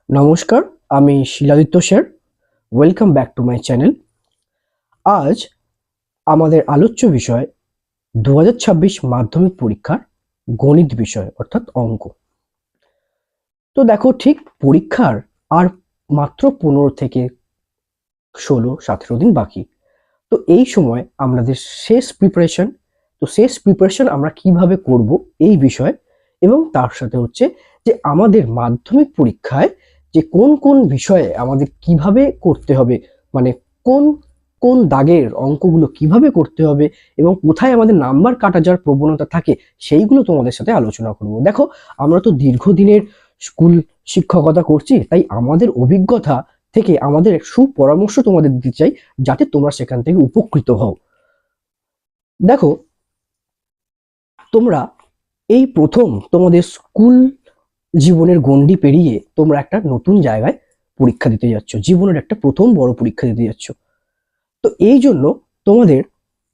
নমস্কার, আমি Siladitya sir. Welcome back to my channel. আজ আমাদের আলোচ্য বিষয় 2026 মাধ্যমিক পরীক্ষার গণিত বিষয় অর্থাৎ অঙ্ক। তো দেখো, ঠিক পরীক্ষার আর মাত্র 15 থেকে 16-17 দিন বাকি। তো এই সময় আমাদের শেষ প্রিপারেশন। তো শেষ প্রিপারেশন আমরা কিভাবে করব এই বিষয়, এবং তার সাথে হচ্ছে যে আমাদের মাধ্যমিক পরীক্ষায় যে কোন কোন বিষয়ে আমাদের কিভাবে করতে হবে, মানে কোন কোন দাগের অঙ্কগুলো কিভাবে করতে হবে এবং কোথায় আমাদের নাম্বার কাটা যাওয়ার প্রবণতা থাকে, সেইগুলো তোমাদের সাথে আলোচনা করব। দেখো, আমরা তো দীর্ঘদিনের স্কুল শিক্ষকতা করছি, তাই আমাদের অভিজ্ঞতা থেকে আমাদের সুপরামর্শ তোমাদের দিতে চাই, যাতে তোমরা সেখান থেকে উপকৃত হও। দেখো, তোমরা এই প্রথম তোমাদের স্কুল জীবনের গণ্ডি পেরিয়ে তোমরা একটা নতুন জায়গায় পরীক্ষা দিতে যাচ্ছ, জীবনের একটা প্রথম বড় পরীক্ষা দিতে যাচ্ছ। তো এই জন্য তোমাদের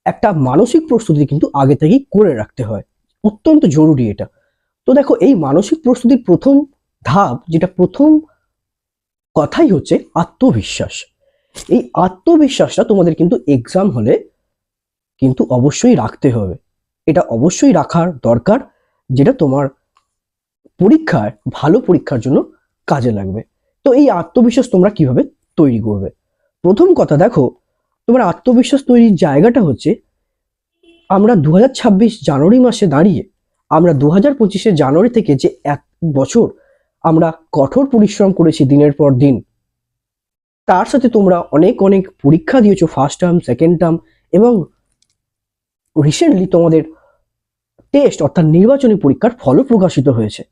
একটা মানসিক প্রস্তুতি কিন্তু আগে থেকেই করে রাখতে হয়, অত্যন্ত জরুরি এটা। তো দেখো, এই মানসিক প্রস্তুতির প্রথম ধাপ, যেটা প্রথম কথাই হচ্ছে আত্মবিশ্বাস। এই আত্মবিশ্বাসটা তোমাদের কিন্তু এক্সাম হলে কিন্তু অবশ্যই রাখতে হবে। এটা অবশ্যই রাখার দরকার, যেটা তোমার পরীক্ষার ভালো পরীক্ষার জন্য কাজে লাগবে। তো এই আত্মবিশ্বাস তোমরা কিভাবে তৈরি করবে? প্রথম কথা, দেখো, তোমার আত্মবিশ্বাস তৈরির জায়গাটা হচ্ছে, আমরা 2026 জানুয়ারি মাসে দাঁড়িয়ে আমরা 2025 জানুয়ারি থেকে যে এক বছর আমরা কঠোর পরিশ্রম করেছি দিনের পর দিন, তার সাথে তোমরা অনেক অনেক পরীক্ষা দিয়েছো, ফার্স্ট টার্ম, সেকেন্ড টার্ম, এবং রিসেন্টলি তোমাদের টেস্ট অর্থাৎ নির্বাচনী পরীক্ষার ফলও প্রকাশিত হয়েছে।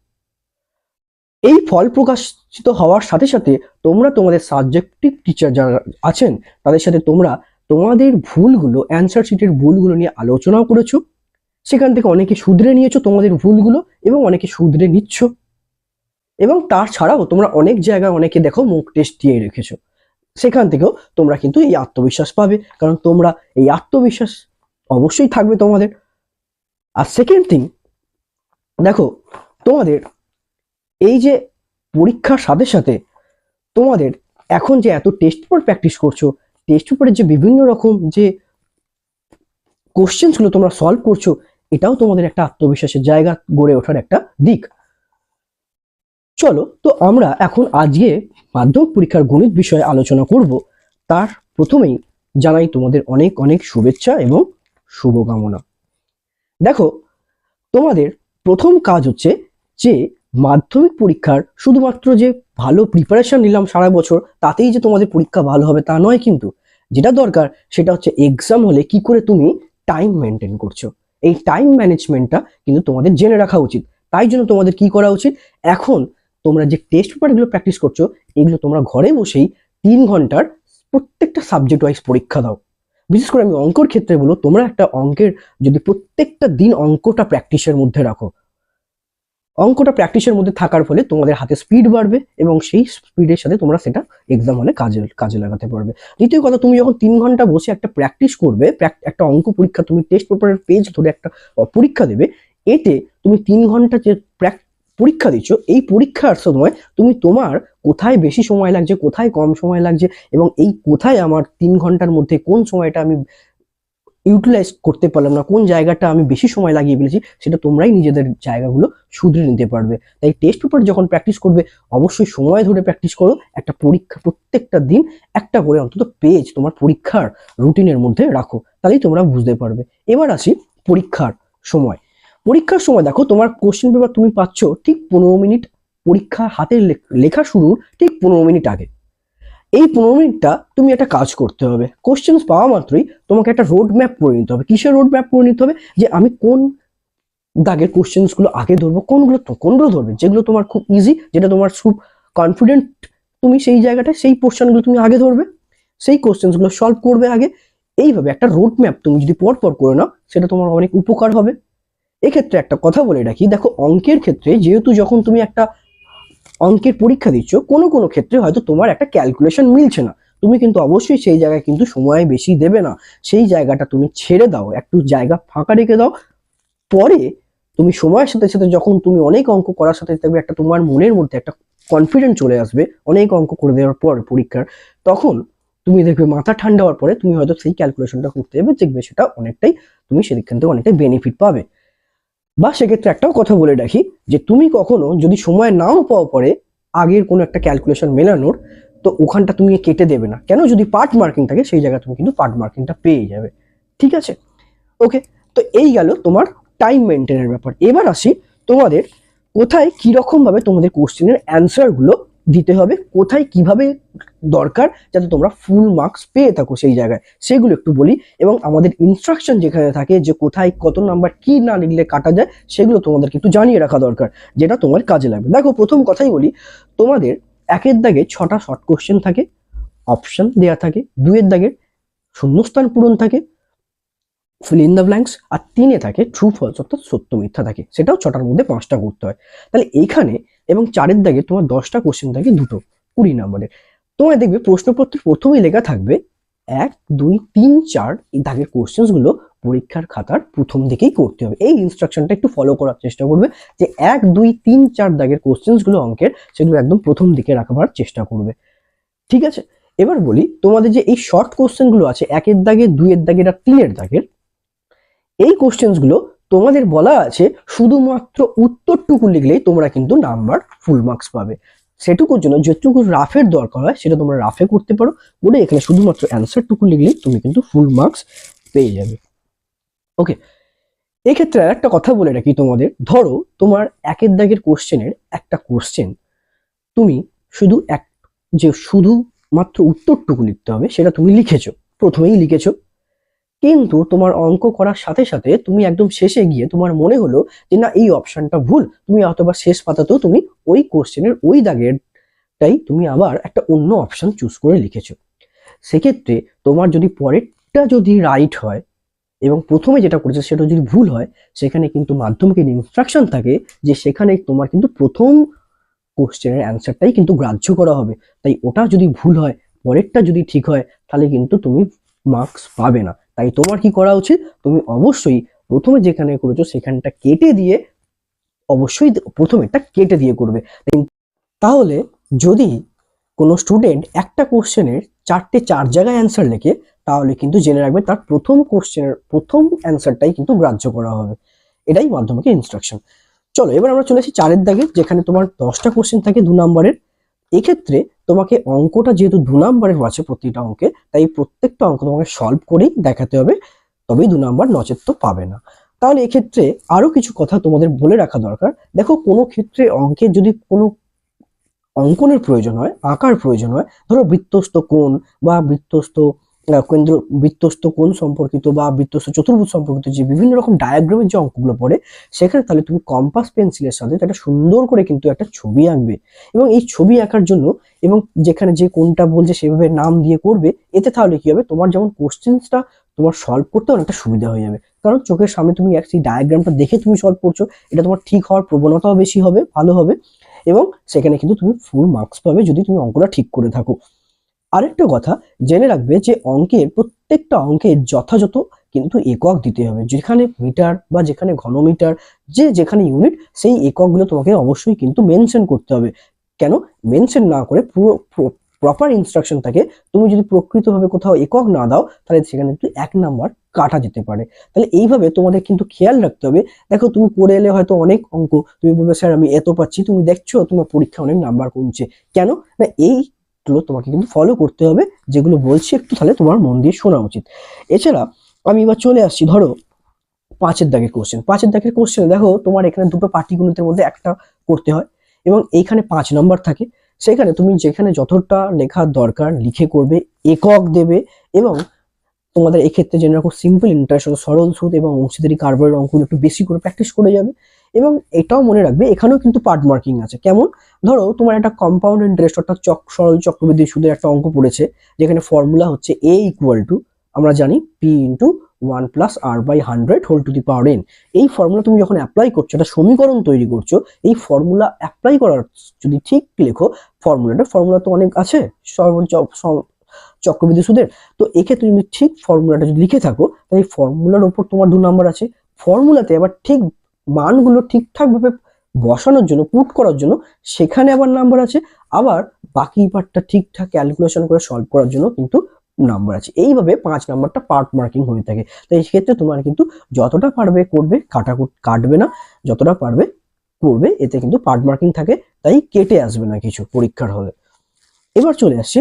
এই ফল প্রকাশিত হওয়ার সাথে সাথে তোমরা তোমাদের সাবজেক্টিভ টিচার যারা আছেন তাদের সাথে তোমরা তোমাদের ভুলগুলো, অ্যান্সার শিটের ভুলগুলো নিয়ে আলোচনাও করেছো। সেখান থেকে অনেকে শুধরে নিয়েছো তোমাদের ভুলগুলো, এবং অনেকে শুধরে নিচ্ছ। এবং তার ছাড়াও তোমরা অনেক জায়গায় অনেকে দেখো মুক টেস্ট দিয়ে রেখেছো। সেখান থেকেও তোমরা কিন্তু এই আত্মবিশ্বাস পাবে, কারণ তোমরা এই আত্মবিশ্বাস অবশ্যই থাকবে তোমাদের। আর সেকেন্ড থিং, দেখো, তোমাদের এই যে পরীক্ষার সাথে সাথে তোমাদের এখন যে এত টেস্ট পেপার প্র্যাকটিস করছো, টেস্ট পেপারের যে বিভিন্ন রকম যে কোশ্চেন্সগুলো তোমরা সলভ করছো, এটাও তোমাদের একটা আত্মবিশ্বাসের জায়গা গড়ে ওঠার একটা দিক। চলো, তো আমরা এখন আজকে মাধ্যমিক পরীক্ষার গণিত বিষয়ে আলোচনা করব। তার প্রথমেই জানাই তোমাদের অনেক অনেক শুভেচ্ছা এবং শুভকামনা। দেখো, তোমাদের প্রথম কাজ হচ্ছে যে মাধ্যমিক পরীক্ষার শুধুমাত্র যে ভালো প্রিপারেশন নিলাম সারা বছর তাতেই যে তোমাদের পরীক্ষা ভালো হবে তা নয়, কিন্তু যেটা দরকার সেটা হচ্ছে এক্সাম হলে কি করে তুমি টাইম মেনটেন করছো। এই টাইম ম্যানেজমেন্টটা কিন্তু তোমাদের জেনে রাখা উচিত। তাই জন্য তোমাদের কি করা উচিত, এখন তোমরা যে টেস্ট পেপারগুলো প্র্যাকটিস করছো, এগুলো তোমরা ঘরে বসেই 3 ঘন্টার প্রত্যেকটা সাবজেক্ট ওয়াইজ পরীক্ষা দাও। বিশেষ করে আমি অঙ্কর ক্ষেত্রে বলবো, তোমরা একটা অঙ্কের যদি প্রত্যেকটা দিন অঙ্কটা প্র্যাকটিসের মধ্যে রাখো, অঙ্কটা প্র্যাকটিসের মধ্যে থাকার ফলে তোমাদের হাতে স্পিড বাড়বে, এবং সেই স্পিডের সাথে তোমরা সেটা এক্সাম হলে কাজে কাজে লাগাতে পারবে। দ্বিতীয় কথা, তুমি যখন 3 ঘন্টা বসে একটা প্র্যাকটিস করবে, একটা অঙ্ক পরীক্ষা, তুমি টেস্ট পেপারের পেজ ধরে একটা পরীক্ষা দেবে, এতে তুমি 3 ঘন্টা যে পরীক্ষা দিচ্ছ, এই পরীক্ষার সময় তুমি তোমার কোথায় বেশি সময় লাগছে, কোথায় কম সময় লাগছে, এবং এই কোথায় আমার 3 ঘন্টার মধ্যে কোন সময়টা আমি ইউটিলাইজ করতে পারলাম না, কোন জায়গাটা আমি বেশি সময় লাগিয়ে ফেলেছি, সেটা তোমরাই নিজেদের জায়গাগুলো শুধরে নিতে পারবে। তাই টেস্ট পেপার যখন প্র্যাকটিস করবে, অবশ্যই সময় ধরে প্র্যাকটিস করো। একটা পরীক্ষা প্রত্যেকটা দিন একটা করে অন্তত পেজ তোমার পরীক্ষার রুটিনের মধ্যে রাখো, তাহলেই তোমরা বুঝতে পারবে। এবার আসি পরীক্ষার সময়। পরীক্ষার সময় দেখো, তোমার কোশ্চেন পেপার তুমি পাচ্ছ ঠিক 15 মিনিট, পরীক্ষা হাতে লেখা শুরুর ঠিক 15 মিনিট আগে। এই 15 মিনিটটা তুমি একটা কাজ করতে হবে। কোশ্চেন পাওয়া মাত্রই তোমাকে একটা রোড ম্যাপ করে নিতে হবে। কিসের রোড ম্যাপ করে নিতে হবে, যে আমি কোন দাগের কোশ্চেন্স গুলো আগে ধরবো, কোনগুলো ধরবে যেগুলো তোমার খুব ইজি, যেটা তোমার খুব কনফিডেন্ট, তুমি সেই জায়গাটায় সেই পোর্শনগুলো তুমি আগে ধরবে, সেই কোশ্চেন্স গুলো সলভ করবে আগে। এইভাবে একটা রোড ম্যাপ তুমি যদি পর করে নাও, সেটা তোমার অনেক উপকার হবে। এক্ষেত্রে একটা কথা বলে রাখি, দেখো, অঙ্কের ক্ষেত্রে যেহেতু যখন তুমি একটা অঙ্কের পরীক্ষা দিচ্ছ, কোনো কোনো ক্ষেত্রে হয়তো তোমার একটা ক্যালকুলেশন মিলছে না, তুমি কিন্তু অবশ্যই সেই জায়গায় কিন্তু সময় বেশি দেবে না। সেই জায়গাটা তুমি ছেড়ে দাও, একটু জায়গা ফাঁকা রেখে দাও। পরে তুমি সময়ের সাথে সাথে যখন তুমি অনেক অঙ্ক করার সাথে দেখবে একটা তোমার মনের মধ্যে একটা কনফিডেন্ট চলে আসবে অনেক অঙ্ক করে দেওয়ার পর পরীক্ষার, তখন তুমি দেখবে মাথা ঠান্ডা হওয়ার পরে তুমি হয়তো সেই ক্যালকুলেশনটা করতে যাবে, দেখবে সেটা অনেকটাই তুমি সেদিক থেকে অনেকটাই বেনিফিট পাবে। বা সেক্ষেত্রে একটাও কথা বলে রাখি যে তুমি কখনো যদি সময় নাও পাও পরে আগের কোনো একটা ক্যালকুলেশন মেলানোর, তো ওখানটা তুমি কেটে দেবে না, কেন যদি পার্ট মার্কিং থাকে সেই জায়গায় তুমি কিন্তু পার্ট মার্কিংটা পেয়ে যাবে। ঠিক আছে, ওকে। তো এই গেল তোমার টাইম মেনটেনের ব্যাপার। এবার আসি তোমাদের কোথায় কিরকম ভাবে তোমাদের কোশ্চেনের অ্যান্সার গুলো দিতে হবে, কোথায় কিভাবে দরকার যাতে তোমরা ফুল মার্কস পেয়ে থাকো সেই জায়গায়, সেগুলো একটু বলি। এবং আমাদের ইনস্ট্রাকশন যেখানে থাকে যে কোথায় কত নাম্বার কি না লিখলে কাটা যায়, সেগুলো তোমাদেরকে একটু জানিয়ে রাখা দরকার, যেটা তোমার কাজে লাগবে। দেখো, প্রথম কথাই বলি, তোমাদের একের দাগে 6টা শর্ট কোশ্চেন থাকে, অপশন দেওয়া থাকে, 2-এর দাগে শূন্যস্থান পূরণ থাকে, ফিল ইন দ্য ব্ল্যাঙ্কস, আর 3-এ থাকে ট্রু ফলস অর্থাৎ সত্য মিথ্যা থাকে, সেটাও 6টার মধ্যে 5টা করতে হয়। তাহলে এইখানে এবং 4-এর দাগে তোমার 10টা কোশ্চেন থাকে, দুটো 20 নম্বরের। তোমার দেখবে প্রশ্নপত্রের প্রথমেই লেখা থাকবে 1, 2, 3, 4 এই দাগের কোশ্চেন গুলো পরীক্ষার খাতার প্রথম দিকেই করতে হবে। এই ইনস্ট্রাকশনটা একটু ফলো করার চেষ্টা করবে যে 1, 2, 3, 4 দাগের কোশ্চেন গুলো অঙ্কের, সেগুলো একদম প্রথম দিকে রাখবার চেষ্টা করবে। ঠিক আছে, এবার বলি তোমাদের যে এই শর্ট কোশ্চেন গুলো আছে 1-এর দাগে, 2-এর দাগের আর 3-এর দাগের, এই কোশ্চেনগুলো তোমাদের বলা আছে শুধুমাত্র উত্তরটুকু লিখলেই তোমরা কিন্তু নাম্বার ফুল মার্কস পাবে। সেটুকুর জন্য যেটুকু রাফের দরকার হয় সেটা তোমরা রাফে করতে পারো, বলে এখানে শুধুমাত্র অ্যান্সারটুকু লিখলেই তুমি কিন্তু ফুল মার্কস পেয়ে যাবে। ওকে, এক্ষেত্রে আর একটা কথা বলে রাখি তোমাদের, ধরো তোমার 1-এর দাগের কোশ্চেনের একটা কোশ্চেন তুমি শুধু মাত্র উত্তরটুকু লিখতে হবে, সেটা তুমি লিখেছো, প্রথমেই লিখেছো, কিন্তু তোমার অঙ্ক করার সাথে সাথে তুমি একদম শেষে গিয়ে তোমার মনে হলো যে না, এই অপশনটা ভুল, তুমি অথবা শেষ পাতাতেও তুমি ওই কোশ্চেনের ওই দাগেরটাই তুমি আবার একটা অন্য অপশন চুজ করে লিখেছো। সেক্ষেত্রে তোমার যদি পরেরটা যদি রাইট হয় এবং প্রথমে যেটা করেছে সেটা যদি ভুল হয়, সেখানে কিন্তু মাধ্যমিকের ইনস্ট্রাকশন থাকে যে সেখানে তোমার কিন্তু প্রথম কোশ্চেনের অ্যান্সারটাই কিন্তু গ্রাহ্য করা হবে। তাই ওটা যদি ভুল হয়, পরেরটা যদি ঠিক হয়, তাহলে কিন্তু তুমি মার্কস পাবে না। তাই তোমার কি করা উচিত, তুমি অবশ্যই প্রথমে যেখানে করেছো সেখানটা কেটে দিয়ে, অবশ্যই প্রথমেরটা কেটে দিয়ে করবে। তাহলে যদি কোনো স্টুডেন্ট একটা কোশ্চেনের 4টে 4 জায়গায় অ্যান্সার লেখে, তাহলে কিন্তু জেনে রাখবে তার প্রথম কোশ্চেনের প্রথম অ্যান্সারটাই কিন্তু গ্রাহ্য করা হবে। এটাই মাধ্যমিকের ইনস্ট্রাকশন। চলো এবার আমরা চলে আসি 4-এর দাগে, যেখানে তোমার 10টা কোশ্চেন থাকে 2 নম্বরের। এক্ষেত্রে তোমাকে অঙ্কটা যেহেতু 2 নম্বরের আছে প্রতিটা অঙ্কে, তাই প্রত্যেকটা অঙ্ক তোমাকে সলভ করেই দেখাতে হবে, তবেই 2 নম্বর, নচেত তো পাবে না। তাহলে এক্ষেত্রে আরো কিছু কথা তোমাদের বলে রাখা দরকার। দেখো, কোনো ক্ষেত্রে অঙ্কের যদি কোনো অঙ্কনের প্রয়োজন হয়, আঁকার প্রয়োজন হয়, ধরো বৃত্তস্থ কোণ বা বৃত্তস্থ কোণ সম্পর্কিত বা বৃত্তস্থ চতুর্ভুজ সম্পর্কিত যে বিভিন্ন রকম ডায়াগ্রামের যে অঙ্কগুলো পড়ে, সেখানে তাহলে তুমি কম্পাস পেন্সিলের সাথে একটা সুন্দর করে কিন্তু একটা ছবি আঁকবে, এবং এই ছবি আঁকার জন্য এবং যেখানে যে কোনটা বলছে সেভাবে নাম দিয়ে করবে। এতে তাহলে কি হবে, তোমার যেমন কোশ্চেন্সটা তোমার সলভ করতে অনেকটা সুবিধা হয়ে যাবে, কারণ চোখের সামনে তুমি সেই ডায়াগ্রামটা দেখে তুমি সলভ করছো, এটা তোমার ঠিক হওয়ার প্রবণতাও বেশি হবে, ভালো হবে, এবং সেখানে কিন্তু তুমি ফুল মার্কস পাবে যদি তুমি অঙ্কটা ঠিক করে থাকো। আরেকটা কথা জেনে রাখবে যে প্রত্যেকটা অঙ্কের যথাযথ কিন্তু একক দিতে হবে, যেখানে মিটার বা যেখানে ঘনমিটার, যেখানে ইউনিট, সেই এককগুলো তোমাকে অবশ্যই কিন্তু মেনশন করতে হবে। কেন মেনশন না করে পুরো প্রপার ইনস্ট্রাকশন থাকে, তুমি যদি প্রকৃতভাবে কোথাও একক না দাও, তাহলে সেখানে কিন্তু 1 নাম্বার কাটা যেতে পারে। তাহলে এইভাবে তোমাদের কিন্তু খেয়াল রাখতে হবে। দেখো, তুমি পড়ে এলে হয়তো অনেক অঙ্ক, তুমি বলবে স্যার আমি এত পাচ্ছি, তুমি দেখছো তোমার পরীক্ষা অনেক নাম্বার কমছে, কেন না এইগুলো তোমাকে কিন্তু ফলো করতে হবে, যেগুলো বলছি একটু তাহলে তোমার মন দিয়ে শোনা উচিত। এছাড়া আমি এবার চলে আসছি, ধরো 5-এর দাগের কোশ্চেন। 5-এর দাগের কোশ্চেন দেখো, তোমার এখানে দুটো পাটিগণিতের মধ্যে একটা করতে হয় এবং এইখানে 5 নম্বর থাকে। সেখানে তুমি যেখানে যতটা লেখার দরকার লিখে করবে, একক দেবে, এবং তোমাদের এক্ষেত্রে জেনে রাখো সিম্পল ইন্টারেস্ট, সরল সুদ এবং অংশীদারি কারবারের অঙ্কগুলো একটু বেশি করে প্র্যাকটিস করে যাবে। এবং এটাও মনে রাখবে এখানেও কিন্তু পার্ট মার্কিং আছে। কেমন, ধরো তোমার একটা কম্পাউন্ড ইন্টারেস্ট অর্থাৎ সরল চক্রবৃদ্ধি সুদের একটা অঙ্ক পড়েছে, যেখানে ফর্মুলা হচ্ছে a ইকুয়াল টু, আমরা জানি p into 1 plus r by 100 whole to the power n। এই ফর্মুলা তুমি যখন অ্যাপ্লাই করছো, একটা সমীকরণ তৈরি করছো, এই ফর্মুলা অ্যাপ্লাই করার যদি ঠিক লেখো, ফর্মুলা তো অনেক আছে চক্রবৃদ্ধি সুদের, তো এক্ষেত্রে তুমি ঠিক ফর্মুলাটা যদি লিখে থাকো, তাহলে এই ফর্মুলার উপর তোমার 2 নাম্বার আছে। ফর্মুলাতে আবার ঠিক মানগুলো ঠিকঠাক ভাবে বসানোর জন্য, পুট করার জন্য সেখানে আবার নাম্বার আছে, আবার বাকি পার্টটা ঠিকঠাক ক্যালকুলেশন করে সলভ করার জন্য কিন্তু নাম্বার আছে। এইভাবে 5 নাম্বারটা পার্ট মার্কিং হয়ে থাকে। তো এই ক্ষেত্রে তোমার কিন্তু যতটা পারবে করবে, কাটবে না, যতটা পারবে করবে, এতে কিন্তু পার্ট মার্কিং থাকে, তাই কেটে আসবে না কিছু পরীক্ষার হলে। এবার চলে আসছি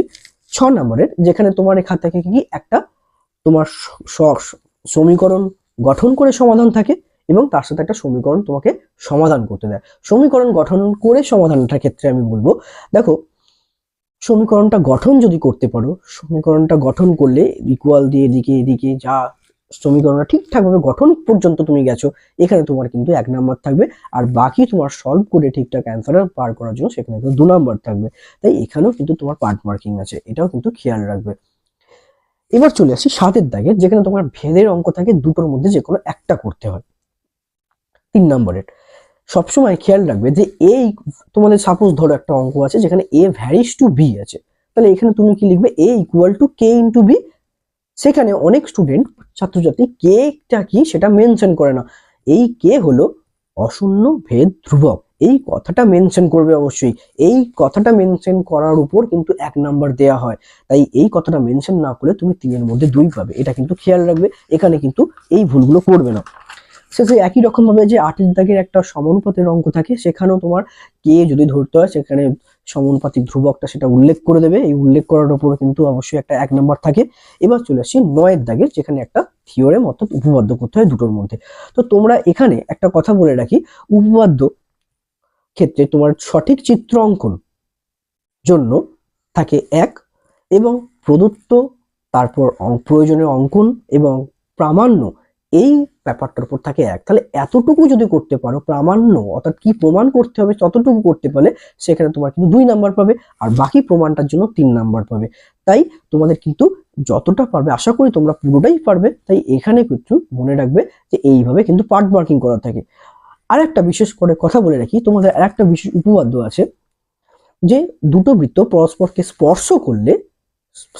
6 নম্বরের, যেখানে তোমার এখান থেকে কি একটা তোমার সমীকরণ গঠন করে সমাধান থাকে এবং তার সাথে একটা সমীকরণ তোমাকে সমাধান করতে দেয়। সমীকরণ গঠন করে সমাধানটার ক্ষেত্রে আমি বলবো, দেখো সমীকরণটা গঠন যদি করতে পারো, সমীকরণটা গঠন করলে ইকুয়াল দিয়ে এদিকে এদিকে যা সমীকরণটা ঠিকঠাকভাবে গঠন পর্যন্ত তুমি গেছো, এখানে তোমার কিন্তু 1 নাম্বার থাকবে, আর বাকি তোমার সলভ করে ঠিকঠাক অ্যান্সার পার করার জন্য সেখানে কিন্তু 2 নাম্বার থাকবে। তাই এখানেও কিন্তু তোমার পার্ট মার্কিং আছে, এটাও কিন্তু খেয়াল রাখবে। এবার চলে আসি 7 দাগের, যেখানে তোমার ভেদের অঙ্ক থাকে, দুটোর মধ্যে যে কোনো একটা করতে হয়। 3 নম্বরের সবসময় খেয়াল রাখবে যে এই তোমাদের সাপোজ ধরো একটা অঙ্ক আছে যেখানে এ ভ্যারিজ টু বি আছে, তাহলে এখানে তুমি কি লিখবে, A equal to K into B. সেখানে অনেক স্টুডেন্ট ছাত্রছাত্রী কে কি সেটা মেনশন করে না। এই কে হলো অশূন্য ভেদ ধ্রুবক, এই কথাটা মেনশন করবে অবশ্যই। এই কথাটা মেনশন করার উপর কিন্তু 1 নাম্বার দেয়া হয়, তাই এই কথাটা মেনশন না করে তুমি 3-এর মধ্যে 2 পাবে, এটা কিন্তু খেয়াল রাখবে। এখানে কিন্তু এই ভুলগুলো করবে না। শেষে একই রকম ভাবে যে 8 দাগের একটা সমানুপাতের অঙ্ক থাকে, সেখানেও তোমার কে যদি ধরতে হয় সেখানে সমানুপাতিক ধ্রুবকটা সেটা উল্লেখ করে দেবে, এই উল্লেখ করার উপর কিন্তু অবশ্যই একটা 1 নাম্বার থাকে। এবার চলে আসি 9 দাগের, যেখানে একটা থিওরেম অর্থাৎ উপপাদ্য করতে হয় দুটোর মধ্যে। তো তোমরা এখানে একটা কথা বলে রাখি, উপপাদ্য ক্ষেত্রে তোমার সঠিক চিত্র অঙ্কন জন্য থাকে 1, এবং প্রদত্ত তারপর প্রয়োজনীয় অঙ্কন এবং প্রামাণ্য এই ব্যাপারটার উপর থাকে 1। তাহলে এতটুকু যদি করতে পারো, প্রামাণ্য অর্থাৎ কি প্রমাণ করতে হবে ততটুকু করতে পারলে সেখানে তোমার কিন্তু 2 নাম্বার পাবে, আর বাকি প্রমাণটার জন্য 3 নাম্বার পাবে। তাই তোমাদের কিন্তু যতটা পারবে, আশা করি তোমরা পুরোটাই পারবে, তাই এখানে কিন্তু মনে রাখবে যে এইভাবে কিন্তু পার্ট মার্কিং করা থাকে। আর একটা বিশেষ করে কথা বলে রাখি, তোমাদের আর একটা বিশেষ উপপাদ্য আছে যে দুটো বৃত্ত পরস্পরকে স্পর্শ করলে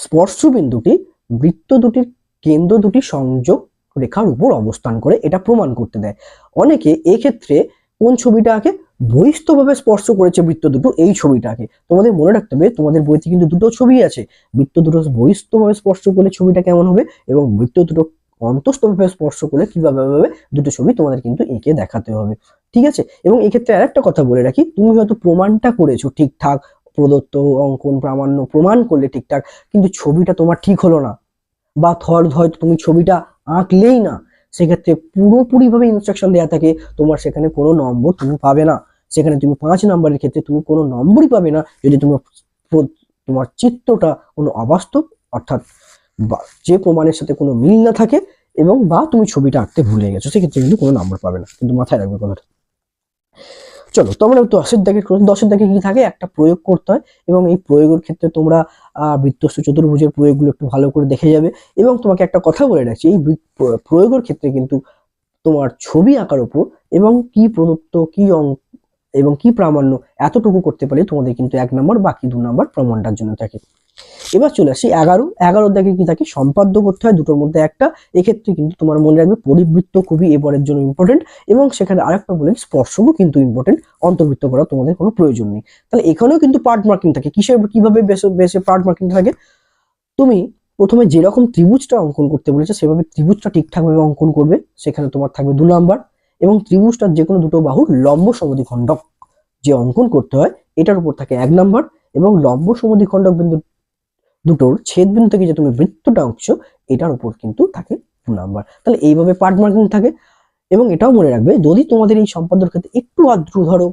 স্পর্শ বিন্দুটি বৃত্ত দুটির কেন্দ্র দুটি সংযোগ রেখার উপর অবস্থান করে, এটা প্রমাণ করতে দেয়। অনেকে এক্ষেত্রে কোন ছবিটা আঁকে, বহিস্থভাবে স্পর্শ করেছে বৃত্ত দুটো, এই ছবিটাকে তোমাদের মনে রাখতে হবে। তোমাদের বইতে কিন্তু দুটো ছবি আছে, বৃত্ত দুটো বহিস্থভাবে স্পর্শ করলে ছবিটা কেমন হবে, এবং বৃত্ত দুটো অন্তস্থভাবে স্পর্শ করলে কিভাবে হবে, দুটো ছবি তোমাদের কিন্তু এঁকে দেখাতে হবে, ঠিক আছে। এবং এক্ষেত্রে আর একটা কথা বলে রাখি, তুমি হয়তো প্রমাণটা করেছো ঠিকঠাক, প্রদত্ত অঙ্কন প্রামাণ্য প্রমাণ করলে ঠিকঠাক, কিন্তু ছবিটা তোমার ঠিক হলো না, বা হয়তো তুমি ছবিটা আঁকলেই না, সেক্ষেত্রে পুরোপুরি ভাবে ইনস্ট্রাকশন দেওয়া থাকে, তোমার সেখানে কোনো নম্বর তুমি পাবে না। সেখানে তুমি 5 নম্বরের ক্ষেত্রে তুমি কোনো নম্বরই পাবে না যদি তোমার চিত্রটা কোনো অবাস্তব, অর্থাৎ যে প্রমাণের সাথে কোনো মিল না থাকে, এবং বা তুমি ছবিটা আঁকতে ভুলে গেছো, সেক্ষেত্রে কিন্তু কোনো নাম্বার পাবে না, কিন্তু মাথায় রাখবে কথাটা। চলো তোমরা 10 দাগে কি থাকে, একটা প্রয়োগ করতে হয়, এবং এই প্রয়োগের ক্ষেত্রে তোমরা বৃত্তস্থ চতুর্ভুজের প্রয়োগগুলো একটু ভালো করে দেখে যাবে। এবং তোমাকে একটা কথা বলে রাখছি, এই প্রয়োগের ক্ষেত্রে কিন্তু তোমার ছবি আঁকার উপর এবং কি প্রদত্ত কি এবং কি প্রামাণ্য এতটুকু করতে পারলে তোমাদের কিন্তু 1 নম্বর, বাকি 2 নম্বর প্রমাণটার জন্য থাকে। এবার চলে আসি 11 দাগে কি থাকে, সম্পাদ্য করতে হয় দুটোর মধ্যে একটা। এক্ষেত্রে কিন্তু তোমার মনে রাখবে পরিবৃত্ত খুবই এবারের জন্য ইম্পর্টেন্ট, এবং সেখানে আরেকটা বলে স্পর্শকও কিন্তু ইম্পর্টেন্ট, অন্তর্বৃত্ত করা তোমাদের কোনো প্রয়োজন নেই। তাহলে এখানেও কিন্তু পার্ট মার্কিং থাকে। কিভাবে বেসে পার্ট মার্কিং থাকে, তুমি প্রথমে যেরকম ত্রিভুজটা অঙ্কন করতে বলেছে সেভাবে ত্রিভুজটা ঠিকঠাকভাবে অঙ্কন করবে, সেখানে তোমার থাকবে 2 নাম্বার। এবং ত্রিভুজটার যে কোনো দুটো বাহুর লম্ব সমদ্বিখণ্ডক যে অঙ্কন করতে হয় এটার উপর থাকে 1 নাম্বার, এবং লম্ব সমদ্বিখণ্ডক বিন্দু দুটোর ছেদ বিন্দু থেকে যে তুমি বৃত্তটা আঁকছো এটার উপর কিন্তু থাকে 2 নাম্বার। তাহলে এইভাবে পার্ট মার্কিং থাকে। এবং এটাও মনে রাখবে, যদি তোমাদের এই সম্পাদ্যর ক্ষেত্রে একটু আদ্রু ধরো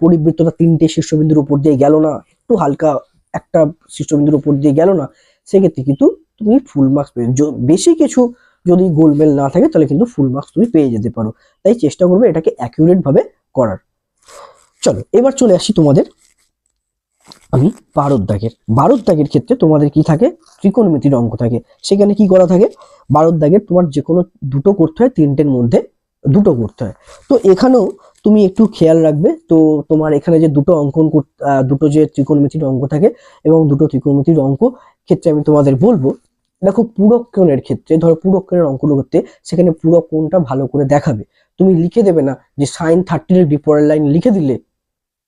পরিবৃত্তটা 3টে শীর্ষবিন্দুর উপর দিয়ে গেল না, একটু হালকা একটা শীর্ষবিন্দুর উপর দিয়ে গেল না, সেক্ষেত্রে কিন্তু তুমি ফুল মার্কস পেয়ে, বেশি কিছু যদি গোলমেল না থাকে তাহলে কিন্তু ফুল মার্কস তুমি পেয়ে যেতে পারো। তাই চেষ্টা করবে এটাকে অ্যাকিউরেট ভাবে করার। চলো এবার চলে আসি তোমাদের আমি 12 দাগের ক্ষেত্রে তোমাদের কি থাকে, ত্রিকোণমিতির অঙ্ক থাকে। সেখানে কি করা থাকে, 12 দাগের তোমার যে কোনো দুটো করতে হয়, 3টের মধ্যে দুটো করতে হয়। তো এখানেও তুমি একটু খেয়াল রাখবে, তো তোমার এখানে যে দুটো যে ত্রিকোণমিতির অঙ্ক থাকে, এবং দুটো ত্রিকোণমিতির অঙ্ক ক্ষেত্রে আমি তোমাদের বলবো দেখো পূরক কোণের ক্ষেত্রে, ধরো পূরক কোণের অঙ্কগুলো করতে, সেখানে পূরক কোণটা ভালো করে দেখাবে। তুমি লিখে দেবে না যে সাইন 30 ডিগ্রি, পরের লাইন লিখে দিলে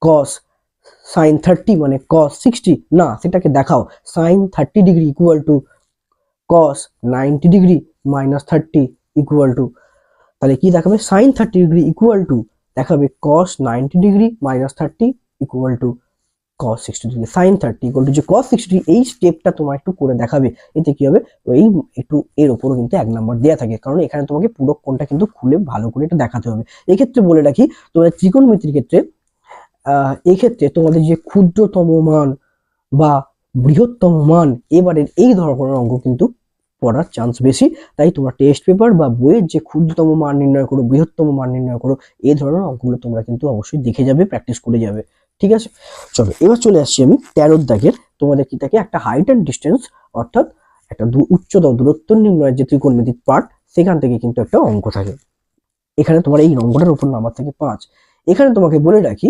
কস সাইন 30 মানে কস 60, না, সেটাকে দেখাও sine 30 degree equal to cos 90 degree minus 30 equal to, তাহলে কি দেখাবে, সাইন 30 ডিগ্রি ইকুয়াল টু দেখাবে cos 90 degree minus 30 equal to cos 60 degree, sin 30 equal to যে cos 60, এই স্টেপটা তোমার একটু করে দেখাবে। এতে কি হবে, এই একটু এর উপরও কিন্তু 1 নাম্বার দেওয়া থাকে, কারণ এখানে তোমাকে পুরো কোণটা কিন্তু খুলে ভালো করে এটা দেখাতে হবে। এক্ষেত্রে বলে রাখি, তোমাদের ত্রিকোণমিতির ক্ষেত্রে এক্ষেত্রে তোমাদের যে ক্ষুদ্রতম মান বা বৃহত্তম মান, এবারের এই ধরনের অঙ্ক কিন্তু পড়ার চান্স বেশি। তাই তোমার টেস্ট পেপার বা বইয়ের যে ক্ষুদ্রতম মান নির্ণয় করো, বৃহত্তম মান নির্ণয় করো, এই ধরনের অঙ্কগুলো তোমরা কিন্তু অবশ্যই দেখে যাবে, প্র্যাকটিস করে যাবে। ঠিক আছে, চলো এবার চলে আসছি আমি 13 দাগের। তোমাদের কি থাকে, একটা হাইট অ্যান্ড ডিস্টেন্স, অর্থাৎ একটা উচ্চতা দূরত্ব নির্ণয়ের যে ত্রিকোণমিতিক পার্ট, সেখান থেকে কিন্তু একটা অঙ্ক থাকে। এখানে তোমার এই অঙ্কটার উপর নাম্বার থাকে 5। এখানে তোমাকে বলে রাখি,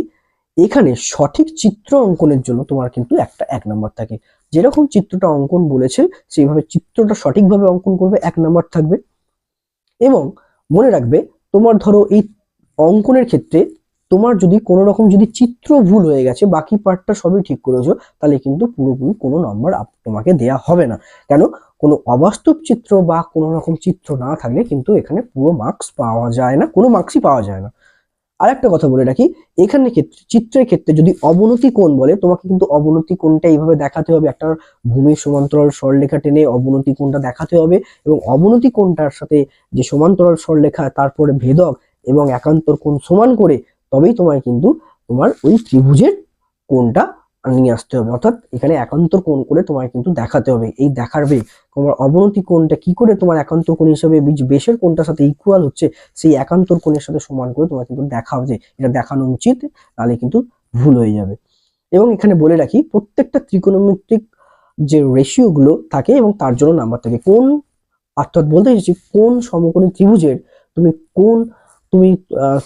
এখানে সঠিক চিত্র অঙ্কনের জন্য তোমার কিন্তু একটা 1 নাম্বার থাকে। যেরকম চিত্রটা অঙ্কন বলেছে সেইভাবে চিত্রটা সঠিকভাবে অঙ্কন করবে, 1 নাম্বার থাকবে। এবং মনে রাখবে, তোমার ধরো এই অঙ্কনের ক্ষেত্রে তোমার যদি কোনো রকম যদি চিত্র ভুল হয়ে গেছে, বাকি পার্টটা সবই ঠিক করেছো, তাহলে কিন্তু পুরোপুরি কোনো নাম্বার তোমাকে দেয়া হবে না। কেন, কোনো অবাস্তব চিত্র বা কোনো রকম চিত্র না থাকলে কিন্তু এখানে পুরো মার্কস পাওয়া যায় না, কোনো মার্কসই পাওয়া যায় না। আর একটা কথা বলে রাখি, এখানে ক্ষেত্রে চিত্রের ক্ষেত্রে যদি অবনতি কোণ বলে, তোমাকে কিন্তু অবনতি কোণটা এইভাবে দেখাতে হবে, একটা ভূমির সমান্তরাল সরলরেখা টেনে অবনতি কোণটা দেখাতে হবে, এবং অবনতি কোণটার সাথে যে সমান্তরাল সরলরেখা, তারপরে ভেদক এবং একান্তর কোণ সমান করে, তবেই তোমার কিন্তু তোমার ওই ত্রিভুজের কোণটা নিয়ে আসতে হবে। অর্থাৎ এখানে একান্তর কোণ করে তোমার কিন্তু দেখাতে হবে। এই দেখাবে তোমার অবনতি কোণটা কি করে তোমার একান্তর কোণ হিসেবে বেশের কোণটার সাথে ইকুয়াল হচ্ছে, সেই একান্তর কোণের সাথে সমান করে তোমার কিন্তু দেখাও, যে এটা দেখানো উচিত, তাহলে কিন্তু ভুল হয়ে যাবে। এবং এখানে বলে রাখি, প্রত্যেকটা ত্রিকোণমিতিক যে রেশিও গুলো থাকে এবং তার জন্য নাম্বার থাকে। কোন, অর্থাৎ বলতে চাইছি কোন সমকোণী ত্রিভুজের তুমি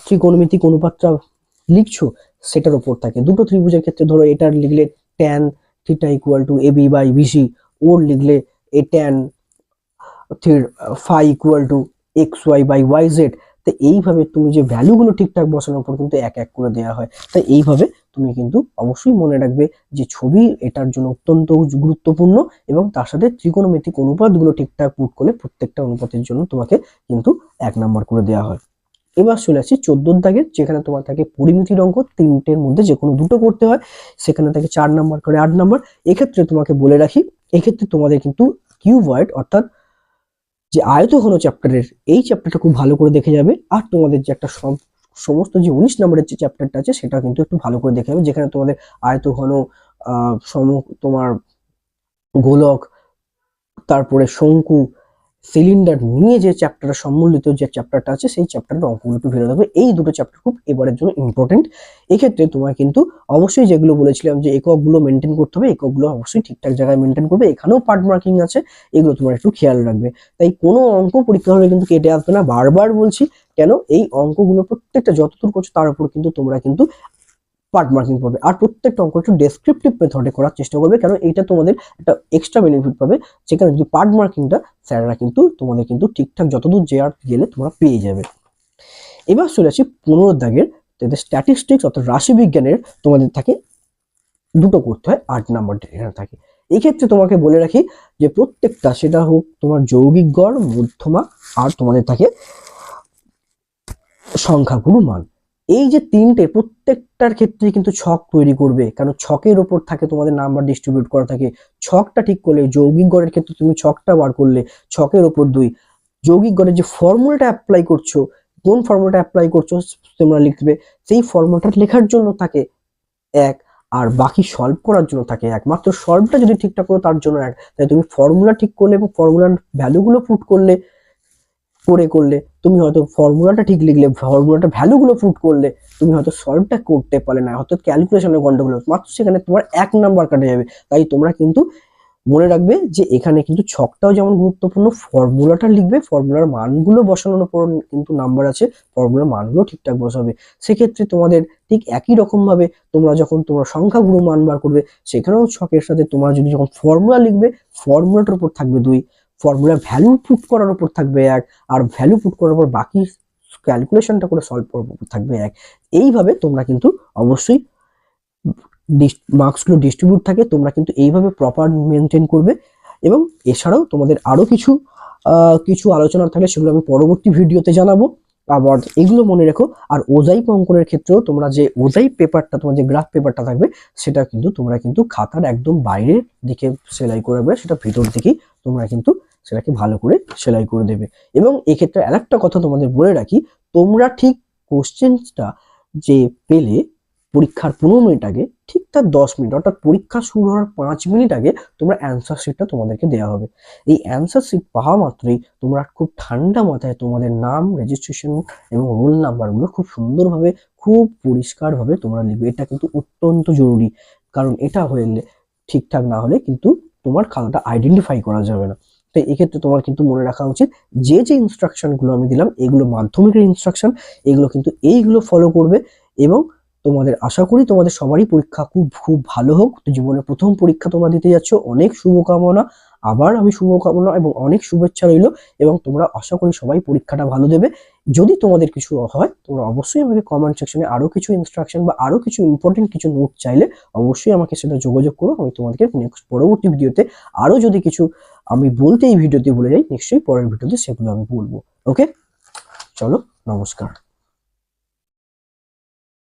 ত্রিকোণমিতিক অনুপাতটা লিখছো, সেটার উপর থাকে। দুটো ত্রিভুজের ক্ষেত্রে ধরো এটার লিখলে tan theta equal to AB by BC, ওর লিখলে tan phi equal to XY by YZ। তো এইভাবে তুমি যে ভ্যালুগুলো ঠিকঠাক বসানোর পর কিন্তু এক এক করে দেওয়া হয়। তাই এইভাবে তুমি কিন্তু অবশ্যই মনে রাখবে যে ছবি এটার জন্য অত্যন্ত গুরুত্বপূর্ণ, এবং তার সাথে ত্রিকোণমিতিক অনুপাতগুলো ঠিকঠাক পুট করলে প্রত্যেকটা অনুপাতের জন্য তোমাকে কিন্তু 1 নাম্বার করে দেওয়া হয়। এবার চলে আসছি 14 দাগের, যেখানে তোমার থাকে পরিমিতির অঙ্ক, 3টের মধ্যে যে কোনো দুটো করতে হয়, সেখানে থাকে 4 নাম্বার করে 8 নাম্বার। এক্ষেত্রে তোমাকে বলে রাখি, এক্ষেত্রে তোমাদের কিন্তু কিউবয়েড অর্থাৎ যে আয়তঘন চ্যাপ্টারের, এই চ্যাপ্টারটা খুব ভালো করে দেখে যাবে। আর তোমাদের যে একটা সমস্ত যে 19 নম্বরের যে চ্যাপ্টারটা আছে, সেটা কিন্তু একটু ভালো করে দেখে যাবে, যেখানে তোমাদের আয়তঘন তোমার গোলক, তারপরে শঙ্কু, সিলিন্ডার নিয়ে যে চ্যাপ্টারটা সম্মিলিত যে চ্যাপ্টারটা আছে, সেই চ্যাপ্টারের অঙ্কগুলো একটু ভেবে রাখবে। এই দুটো চ্যাপ্টার খুব এবারের জন্য ইম্পর্টেন্ট। এক্ষেত্রে তোমার কিন্তু অবশ্যই যেগুলো বলেছিলাম যে এককগুলো মেনটেন করতে হবে, এককগুলো অবশ্যই ঠিকঠাক জায়গায় মেনটেন করবে। এখানেও পার্ট মার্কিং আছে, এগুলো তোমার একটু খেয়াল রাখবে। তাই কোনো অঙ্ক পরীক্ষা হলে কিন্তু কেটে আসবে না, বারবার বলছি। কেন, এই অঙ্কগুলো প্রত্যেকটা যতদূর করছো তার উপর কিন্তু তোমরা কিন্তু পার্ট মার্কিং করবে। আর প্রত্যেকটা অঙ্ক একটু ডেসক্রিপটিভ মেথডে করার চেষ্টা করবে, কারণ এটা তোমাদের একটা এক্সট্রা বেনিফিট পাবে। সেখানে যদি পার্ট মার্কিংটা স্যাররা কিন্তু তোমাদের কিন্তু ঠিকঠাক যতদূর যে আর গেলে তোমরা পেয়ে যাবে। এবার চলে আসি 15 দাগের, স্ট্যাটিস্টিক্স অর্থাৎ রাশি বিজ্ঞানের তোমাদের থাকে দুটো করতে হয়, 8 নাম্বার এখানে থাকে। এই ক্ষেত্রে তোমাকে বলে রাখি যে প্রত্যেকটা, সেটা হোক তোমার যৌগিক গড়, মধ্যমা, আর তোমাদের থাকে সংখ্যাগুরু মান। এই যে 3টে, প্রত্যেকটার ক্ষেত্রে কিন্তু ছক তৈরি করবে, কারণ ছকের ওপর থাকে তোমাদের নাম্বার ডিস্ট্রিবিউট করা থাকে। ছকটা ঠিক করলে, যৌগিক গড়ের ক্ষেত্রে তুমি ছকটা বার করলে ছকের ওপর 2, যৌগিক গড়ের যে ফর্মুলাটা অ্যাপ্লাই করছো, কোন ফর্মুলাটা অ্যাপ্লাই করছো তোমরা লিখবে, সেই ফর্মুলাটা লেখার জন্য থাকে 1, আর বাকি সলভ করার জন্য থাকে 1। মাত্র সলভটা যদি ঠিকঠাক করো তার জন্য 1। তাই তুমি ফর্মুলা ঠিক করলে এবং ফর্মুলার ভ্যালুগুলো পুট করলে করলে তুমি হয়তো ফর্মুলাটা ঠিক লিখলে, ফর্মুলাটা ভ্যালুগুলো পুট করলে তুমি হয়তো সলভটা করতে পারলে না, হয়তো ক্যালকুলেশনের গন্ডগোল, মাত্র সেখানে তোমার 1 নাম্বার কাটা যাবে। তাই তোমরা কিন্তু মনে রাখবে যে এখানে কিন্তু ছকটাও যেমন গুরুত্বপূর্ণ, ফর্মুলাটা লিখবে, ফর্মুলার মানগুলো বসানোর উপর কিন্তু নাম্বার আছে, ফর্মুলার মানগুলো ঠিকঠাক বসাবে। সেক্ষেত্রে তোমাদের ঠিক একই রকম ভাবে তোমরা যখন তোমরা সংখ্যাগুরু মান বার করবে, সেখানেও ছকের সাথে তোমরা যদি যখন ফর্মুলা লিখবে, ফর্মুলাটার উপর থাকবে 2, ফর্মুলা ভ্যালু পুট করার উপর থাকবে এক, আর ভ্যালু পুট করার পর বাকি ক্যালকুলেশনটা করে সলভ করার উপর থাকবে এক। এইভাবে তোমরা কিন্তু অবশ্যই মার্কসগুলো ডিস্ট্রিবিউট থাকে, তোমরা কিন্তু এইভাবে প্রপার মেনটেন করবে। এবং এছাড়াও তোমাদের আরো কিছু আলোচনা থাকলে সেগুলো আমি পরবর্তী ভিডিওতে জানাবো। আবার এগুলো মনে রেখো, আর ওজাইপ অঙ্কনের ক্ষেত্রেও তোমরা যে ওজাইপ পেপারটা, তোমার যে গ্রাফ পেপারটা থাকবে, সেটা কিন্তু তোমরা কিন্তু খাতার একদম বাইরের দিকে সেলাই করবে, সেটা ভিতর দিকেই তোমরা কিন্তু সেটাকে ভালো করে সেলাই করে দেবে। এবং এক্ষেত্রে আরেকটা কথা তোমাদের বলে রাখি, তোমরা ঠিক কোশ্চেনটা যে পেলে পরীক্ষার 15 মিনিট আগে, ঠিক তার 10 মিনিট অর্থাৎ পরীক্ষা শুরু হওয়ার 5 মিনিট আগে তোমরা অ্যান্সার শিটটা তোমাদেরকে দেওয়া হবে। এই অ্যান্সার শিট পাওয়া মাত্রই তোমরা খুব ঠান্ডা মাথায় তোমাদের নাম, রেজিস্ট্রেশন এবং রোল নাম্বারগুলো খুব সুন্দরভাবে, খুব পরিষ্কারভাবে তোমরা লিখবে। এটা কিন্তু অত্যন্ত জরুরি, কারণ এটা হলে ঠিকঠাক না হলে কিন্তু তোমার খাতাটা আইডেন্টিফাই করা যাবে না। তাই এক্ষেত্রে তোমার কিন্তু মনে রাখা উচিত, যে ইনস্ট্রাকশনগুলো আমি দিলাম এগুলো মাধ্যমিকের ইনস্ট্রাকশন, এগুলো কিন্তু এইগুলো ফলো করবে। এবং তোমাদের আশা করি তোমাদের সবারই পরীক্ষা খুব খুব ভালো হোক। জীবনের প্রথম পরীক্ষা তোমরা দিতে যাচ্ছ, অনেক শুভকামনা। আবার আমি শুভকামনা এবং অনেক শুভেচ্ছা রইল, এবং তোমরা আশা করি সবাই পরীক্ষাটা ভালো দেবে। যদি তোমাদের কিছু হয় তোমরা অবশ্যই আমাকে কমেন্ট সেকশনে আরো কিছু ইনস্ট্রাকশন বা আরো কিছু ইম্পর্টেন্ট কিছু নোট চাইলে অবশ্যই আমাকে সেটা যোগাযোগ করো। আমি তোমাদেরকে নেক্সট পরবর্তী ভিডিওতে আরো যদি কিছু আমি বলতে এই ভিডিওতে ভুলে যাই, নিশ্চয়ই পরের ভিডিওতে সেগুলো আমি বলবো। ওকে, চলো, নমস্কার।